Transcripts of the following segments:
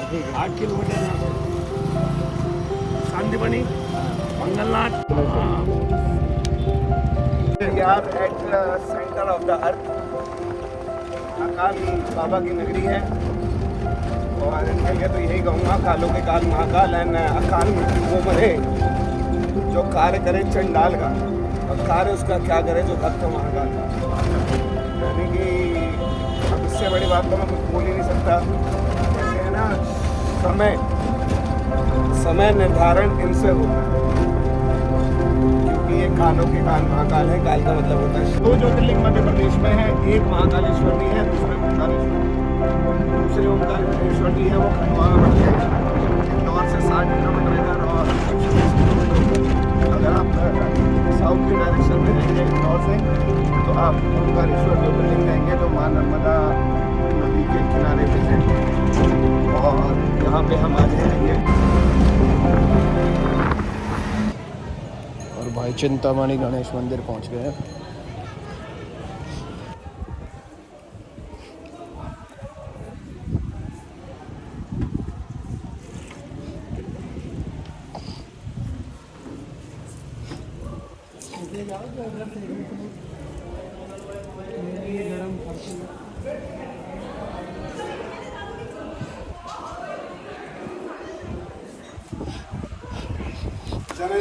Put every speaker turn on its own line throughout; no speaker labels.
8 kilometre शांतिबनी Mangalnath.
We are at the center of the earth. Mahakal बाबा की नगरी है और इनके लिए तो यही कहूँगा, कालों के काल महाकाल है, अकाल मृत्यु वो मरे जो कार्य करे चंडाल का, और कार्य उसका क्या करे जो भक्त महाकाल का। यानी कि अब इससे बड़ी बात तो मैं कुछ बोल ही नहीं सकता। कहते हैं ना, समय निर्धारण इनसे होता है, क्योंकि ये कालों के काल महाकाल है। काल का मतलब होता है 2 ज्योतिर्लिंग मध्य प्रदेश में है, एक महाकालेश्वर भी है, दूसरे ओंकारेश्वर भी है। वो खंडवा में पड़ते हैं, इंदौर से 60 किलोमीटर इधर, और अगर आप साउथ की डायरेक्शन में रहेंगे इंदौर से तो आप ओंकारेश्वर ज्योतिर्लिंग रहेंगे जो माँ नर्मदा नदी के किनारे पे है, और यहाँ पे हम आज रहेंगे।
और भाई चिंतामणि गणेश मंदिर पहुँच गए हैं।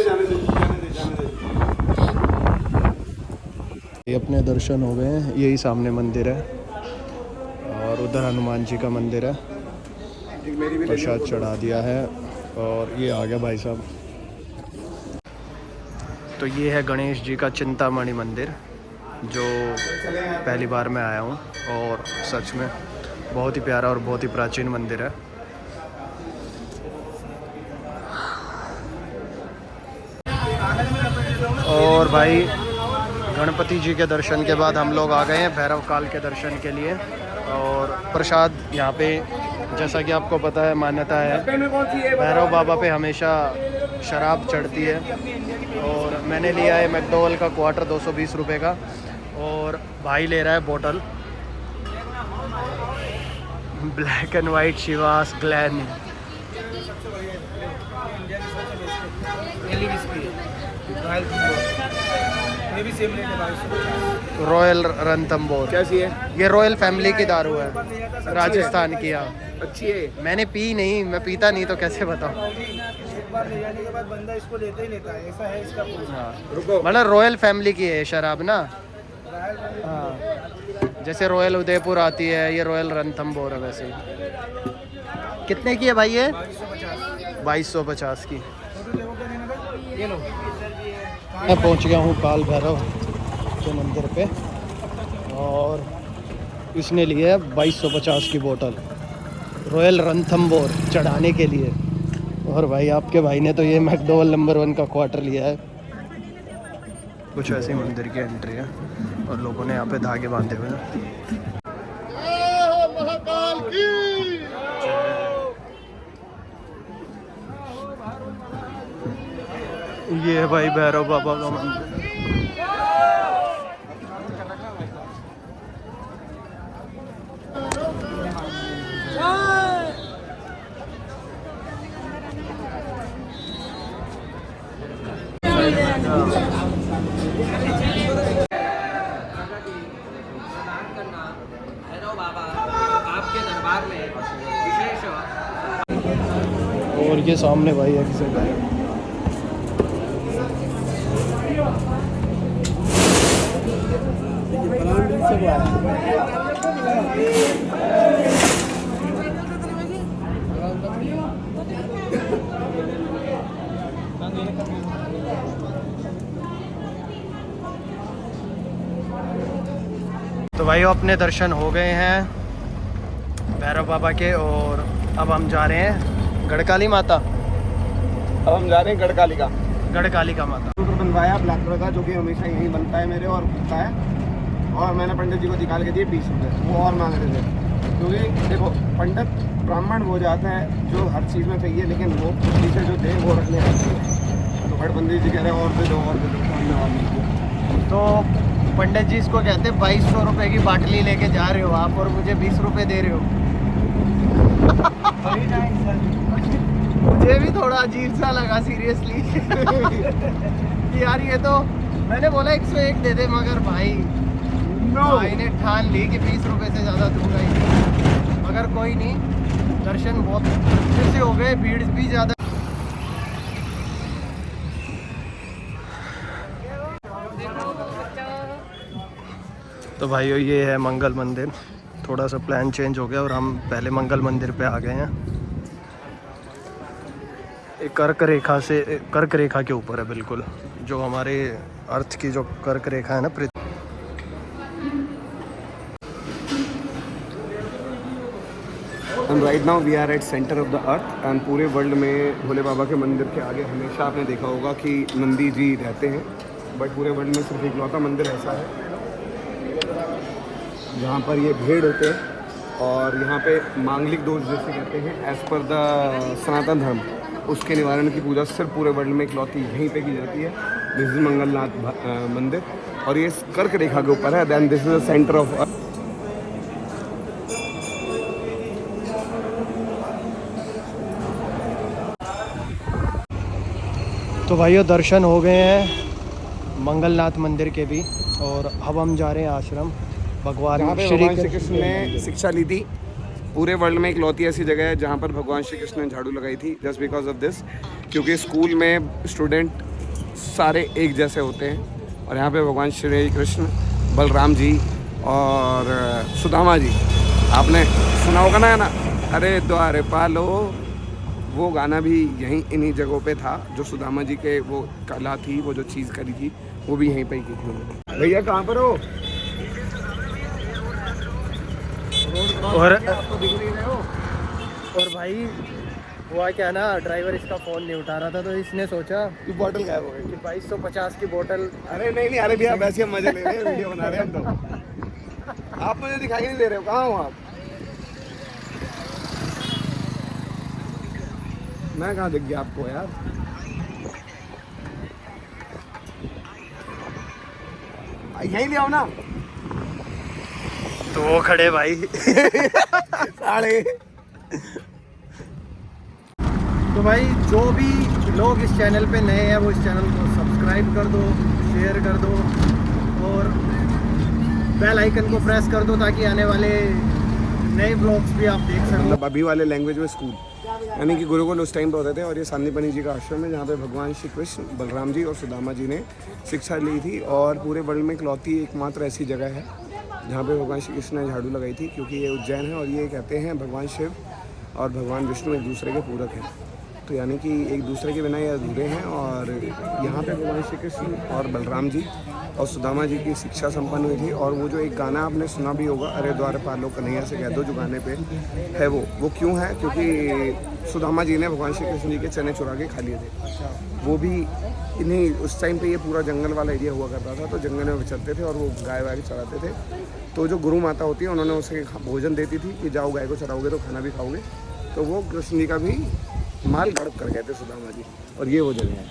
जाने दे।
ये अपने दर्शन हो गए हैं, यही सामने मंदिर है और उधर हनुमान जी का मंदिर है। प्रसाद चढ़ा दिया है और ये आ गया भाई साहब। तो ये है गणेश जी का चिंतामणि मंदिर, जो पहली बार मैं आया हूँ और सच में बहुत ही प्यारा और बहुत ही प्राचीन मंदिर है। और भाई गणपति जी के दर्शन के बाद हम लोग आ गए हैं भैरव काल के दर्शन के लिए। और प्रसाद यहाँ पे, जैसा कि आपको पता है, मान्यता है भैरव बाबा पे हमेशा शराब चढ़ती है। और मैंने लिया है मैकडोवेल का क्वार्टर 220 रुपये का, और भाई ले रहा है बोतल black and white Chivas Glen Royal Ranthambore.
कैसी है?
ये रॉयल फैमिली की दारू है, राजस्थान की। हाँ
अच्छी है।
मैंने पी नहीं, मैं पीता नहीं तो कैसे बताऊँ।
एक बार ले जाने के बाद बंदा इसको लेता ही लेता है, ऐसा है इसका।
हाँ
रुको,
मतलब रॉयल फैमिली की है शराब ना। हाँ, जैसे रॉयल उदयपुर आती है, ये रॉयल रणथंबोर है वैसे ही। कितने की है भाई ये? 2250 की। मैं पहुंच गया हूँ काल भैरव के मंदिर पे, और इसने लिए 2250 की बोतल रॉयल रणथंबोर चढ़ाने के लिए। और भाई आपके भाई ने तो ये मैकडोवेल नंबर 1 का क्वार्टर लिया है। कुछ ऐसे मंदिर की एंट्री है और लोगों ने यहाँ पे धागे बांधे हुए हैं।
महाकाल की
ये है भाई भैरव बाबा का मंदिर।
आपके दरबार में विशेष।
और ये सामने भाई एग्जिट है। तो भाई अपने दर्शन हो गए हैं भैरव बाबा के, और अब हम जा रहे हैं गढ़काली माता।
अब हम जा रहे हैं गढ़कालिका
माता।
बनवाया ब्लैक कलर का, जो कि हमेशा यही बनता है मेरे और बनता है। और मैंने पंडित जी को निकाल के दिए 20 रुपये, वो और मांग रहे थे। क्योंकि देखो, पंडित ब्राह्मण वो जाता है जो हर चीज़ में चाहिए, लेकिन वो चीज़ें जो दे वो रखने आती है। तो बड़े पंडित जी कह रहे हैं और दे दो।
तो पंडित जी इसको कहते हैं 2200 रुपये की बाटली लेके जा रहे हो आप और मुझे 20 रुपये दे रहे हो। मुझे भी थोड़ा अजीब सा लगा सीरियसली कि यार ये तो मैंने बोला 101 दे दे, मगर भाई भाई ने ठान ली कि 20 रुपए से ज़्यादा दूंगा ही नहीं। मगर कोई नहीं, दर्शन बहुत अच्छे से हो गए, भीड़ भी ज़्यादा। तो भाइयों ये है मंगल मंदिर। थोड़ा सा प्लान चेंज हो गया और हम पहले मंगल मंदिर पे आ गए हैं। एक कर्क रेखा के ऊपर है बिल्कुल, जो हमारे अर्थ की जो कर्क रेखा है ना पृथ्वी।
And right now we are at centre of the earth and पूरे वर्ल्ड में भोले बाबा के मंदिर के आगे हमेशा आपने देखा होगा कि नंदी जी रहते हैं, बट पूरे वर्ल्ड में सिर्फ इकलौता मंदिर ऐसा है जहाँ पर ये भेड़ होते हैं और यहाँ पे मांगलिक दोष जैसे कहते हैं एज पर द सनातन धर्म, उसके निवारण की पूजा सिर्फ पूरे वर्ल्ड में इकलौती यहीं पे की जाती है। दिस इज मंगलनाथ मंदिर और ये कर्क रेखा के ऊपर है। Then this is the centre of earth.
तो भाइयों दर्शन हो गए हैं मंगलनाथ मंदिर के भी, और अब हम जा रहे हैं आश्रम। भगवान
श्री कृष्ण ने शिक्षा ली थी। पूरे वर्ल्ड में इकलौती ऐसी जगह है जहाँ पर भगवान श्री कृष्ण ने झाड़ू लगाई थी, जस्ट बिकॉज ऑफ दिस, क्योंकि स्कूल में स्टूडेंट सारे एक जैसे होते हैं और यहाँ पे भगवान श्री कृष्ण, बलराम जी और सुदामा जी, आपने सुना होगा ना अरे द्वारे पालो, वो गाना भी यहीं इन्हीं जगहों पे था। जो सुदामा जी के वो कला थी, वो जो चीज़ करी थी, वो भी यहीं पे ही की थी उन्होंने। भैया कहाँ पर हो?
और भाई हुआ क्या ना, ड्राइवर इसका फ़ोन नहीं उठा रहा था, तो इसने सोचा
कि बॉटल गायब हो गई
कि 2250 की बोतल।
अरे नहीं अरे भैया वैसे हम मजे ले रहे हैं, वीडियो बना रहे हैं हम तो। आप मुझे दिखाई नहीं दे रहे हो, कहाँ हो आप? मैं कहाँ दिख गया आपको यार? यहीं ले आओ ना।
तो वो खड़े भाई
साढ़े।
तो भाई जो भी लोग इस चैनल पे नए हैं वो इस चैनल को सब्सक्राइब कर दो, शेयर कर दो और बेल आइकन को प्रेस कर दो, ताकि आने वाले नए ब्लॉग्स भी आप देख सको।
मतलब अभी वाले लैंग्वेज में स्कूल, यानी कि गुरुकुल उस टाइम पे होते थे। और ये सांदीपनि जी का आश्रम है जहाँ पे भगवान श्री कृष्ण, बलराम जी और सुदामा जी ने शिक्षा ली थी। और पूरे वर्ल्ड में इकलौती एकमात्र ऐसी जगह है जहाँ पे भगवान श्री कृष्ण ने झाड़ू लगाई थी, क्योंकि ये उज्जैन है और ये कहते हैं भगवान शिव और भगवान विष्णु एक दूसरे के पूरक हैं। तो यानी कि एक दूसरे के बिना ये अधूरे हैं। और यहाँ पे भगवान श्री कृष्ण और बलराम जी और सुदामा जी की शिक्षा संपन्न हुई थी। और वो जो एक गाना आपने सुना भी होगा, अरे द्वार पालो कन्हैया से कह दो, जो गाने पे है वो क्यों है? क्योंकि सुदामा जी ने भगवान श्री कृष्ण जी के चने चुरा के खा लिए थे। वो भी इन्हीं उस टाइम पे ये पूरा जंगल वाला एरिया हुआ करता था, तो जंगल में विचरते थे और वो गाय वाय चराते थे। तो जो गुरु माता होती है, उन्होंने उसे भोजन देती थी कि जाओ गाय को चराओगे तो खाना भी खाओगे। तो वो कृष्ण जी का भी माल गड़प कर गए थे सुदामा जी। और ये वो जगह है,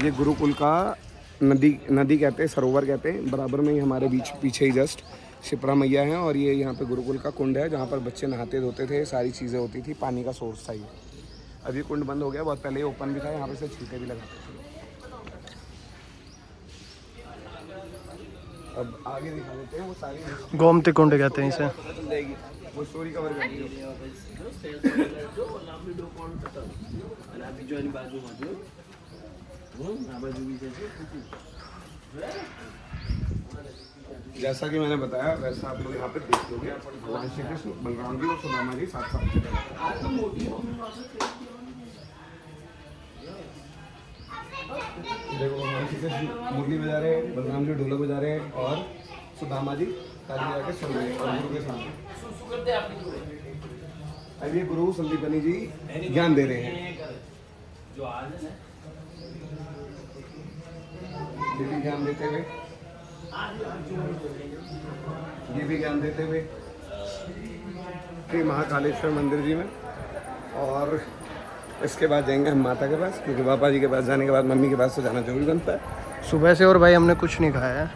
ये गुरुकुल का नदी कहते हैं, सरोवर कहते हैं। बराबर में ही हमारे बीच पीछे ही जस्ट शिप्रा मैया है। और ये यहाँ पे गुरुकुल का कुंड है जहाँ पर बच्चे नहाते धोते थे, सारी चीज़ें होती थी, पानी का सोर्स था ये। अभी कुंड बंद हो गया, बहुत पहले ये ओपन भी था, यहाँ पे से छींटे भी लगाते थे। अब आगे दिखा देते हैं वो सारी
गोमती कुंड कहते हैं इसे।
चल जाएगी, वो स्टोरी कवर करेगी। जैसा कि मैंने बताया वैसा आप लोग यहाँ पे देख लोगे। भगवान श्री कृष्ण, बलराम जी और सुदामा जी साथ साथ। देखो भगवान श्री कृष्ण मुरली बजा रहे हैं, बलराम जी ढोलक बजा रहे हैं और सुदामा जी ताली बजा के सुन रहे हैं और गुरु के सामने। अब ये गुरु संदीपनी जी ज्ञान दे रहे हैं। ये भी ज्ञान देते हुए, ये भी ज्ञान देते हुए श्री महाकालेश्वर मंदिर जी में। और इसके बाद जाएंगे हम माता के पास, क्योंकि पापा जी के पास जाने के बाद मम्मी के पास तो जाना जरूरी बनता है।
सुबह से और भाई हमने कुछ नहीं खाया है,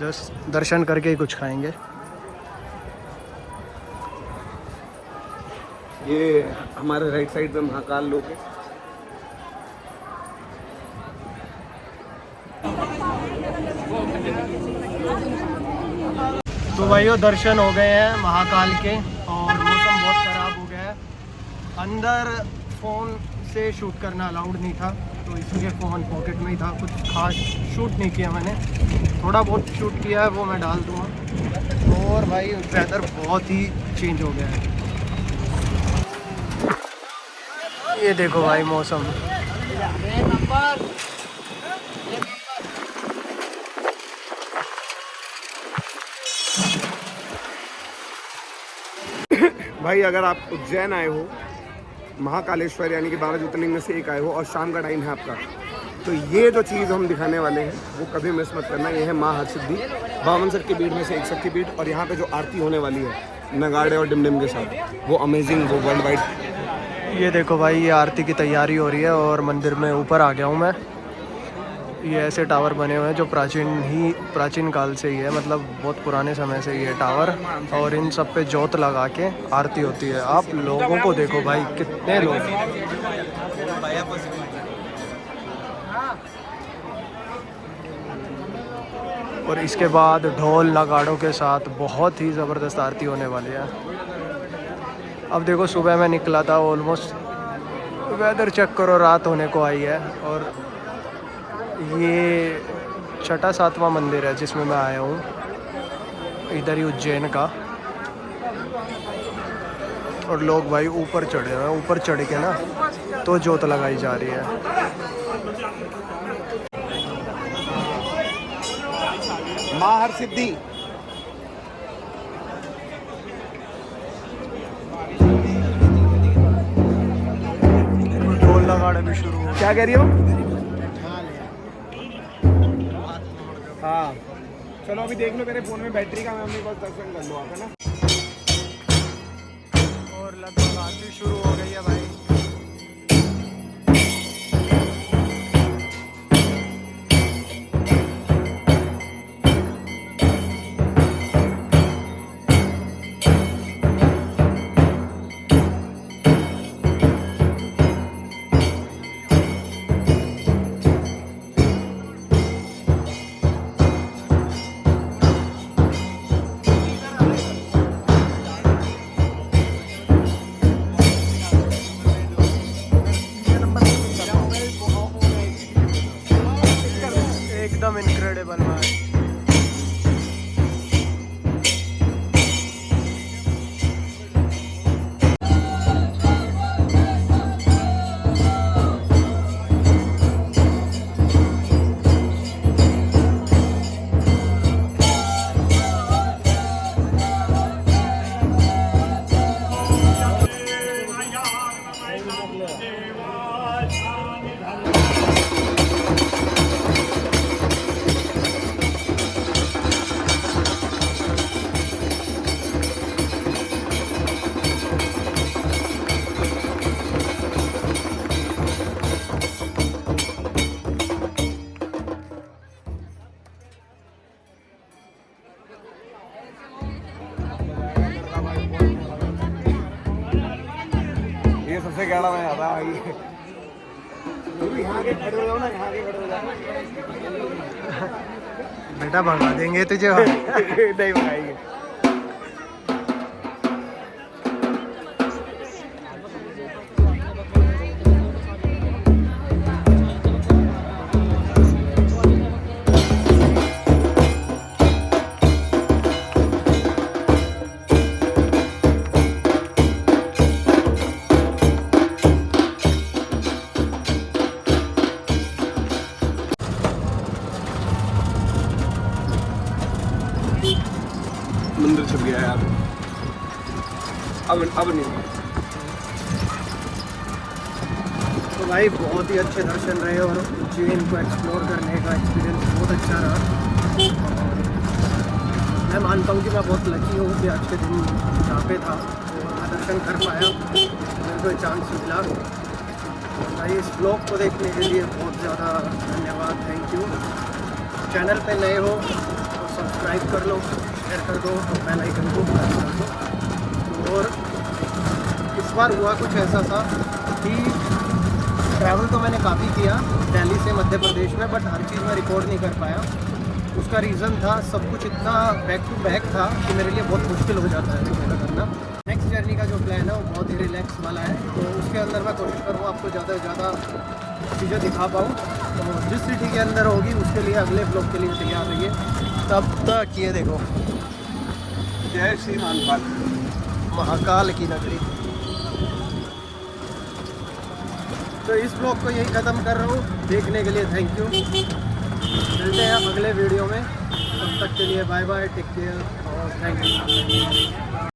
जस्ट दर्शन करके ही कुछ खाएंगे।
ये हमारे राइट साइड में महाकाल लोक है।
तो भाइयों दर्शन हो गए हैं महाकाल के और मौसम बहुत ख़राब हो गया है। अंदर फ़ोन से शूट करना अलाउड नहीं था, तो इसलिए फ़ोन पॉकेट में ही था। कुछ खास शूट नहीं किया मैंने, थोड़ा बहुत शूट किया है वो मैं डाल दूँगा। और भाई वेदर बहुत ही चेंज हो गया है। ये देखो भाई मौसम,
भाई अगर आप उज्जैन आए हो, महाकालेश्वर यानी कि 12 ज्योतिर्लिंग में से एक आए हो और शाम का टाइम है आपका, तो ये जो चीज़ हम दिखाने वाले हैं वो कभी मिस मत करना। ये है माँ हरसिद्धि, 52 शक्तिपीठ में से एक शक्तिपीठ। और यहाँ पे जो आरती होने वाली है नगाड़े और डिमडिम के साथ, वो अमेजिंग, वो वर्ल्ड वाइड।
ये देखो भाई ये आरती की तैयारी हो रही है और मंदिर में ऊपर आ गया हूँ मैं। ये ऐसे टावर बने हुए हैं जो प्राचीन काल से ही है, मतलब बहुत पुराने समय से ये टावर, और इन सब पे जोत लगा के आरती होती है। आप लोगों को देखो भाई कितने लोग हैं। और इसके बाद ढोल नगाड़ों के साथ बहुत ही ज़बरदस्त आरती होने वाली है। अब देखो सुबह मैं निकला था, ऑलमोस्ट वेदर चेक करो रात होने को आई है। और ये 6वां मंदिर है जिसमें मैं आया हूँ, इधर ही उज्जैन का। और लोग भाई ऊपर चढ़े हुए हैं, ऊपर चढ़ के ना तो जोत लगाई जा रही है।
माँ हरसिद्धि।
ढोल नगाड़े भी शुरू हो।
क्या कह रही हो? हाँ चलो अभी देख लो मेरे फ़ोन में बैटरी का, मैं अपने पास दर्शन कर लो आप, है ना।
और लगभग आरती शुरू हो गई है भाई। एकदम इनक्रेडिबल भाई।
ये सबसे गहरा मैं आता भाई। यहाँ के खड़े हो जाओ ना, यहाँ के खड़े हो जाओ।
बेटा भगा देंगे तुझे।
नहीं भगाएंगे। मंदिर छप गया यार, अब नहीं।
तो भाई बहुत ही अच्छे दर्शन रहे और उज्जैन को एक्सप्लोर करने का एक्सपीरियंस बहुत अच्छा रहा। और मैं मानता हूँ कि मैं बहुत लकी हूँ कि आज के दिन यहाँ पे था और मैं दर्शन कर पाया, मेरे को चांस मिला। और भाई इस ब्लॉग को देखने के लिए बहुत ज़्यादा धन्यवाद, थैंक यू। चैनल पे नए हो तो सब्सक्राइब कर लो, शेयर कर दो और बेल आइकन को प्रेस कर दो। और इस बार हुआ कुछ ऐसा था कि ट्रैवल तो मैंने काफ़ी किया दिल्ली से मध्य प्रदेश में, बट हर चीज़ में रिकॉर्ड नहीं कर पाया। उसका रीज़न था सब कुछ इतना बैक टू बैक था कि मेरे लिए बहुत मुश्किल हो जाता है रिकॉर्ड करना। नेक्स्ट जर्नी का जो प्लान है वो बहुत ही रिलैक्स वाला है, तो उसके अंदर मैं कोशिश करूँगा आपको ज़्यादा से ज़्यादा चीज़ें दिखा पाऊँ। तो जिस सिटी के अंदर होगी उसके लिए अगले ब्लॉग के लिए तैयार रहिए। तब तक ये देखो
जय श्री महाकाल,
महाकाल की नगरी। तो इस ब्लॉग को यही ख़त्म कर रहा हूँ। देखने के लिए थैंक यू। मिलते हैं अगले वीडियो में, तब तक के लिए बाय बाय, टेक केयर और थैंक यू।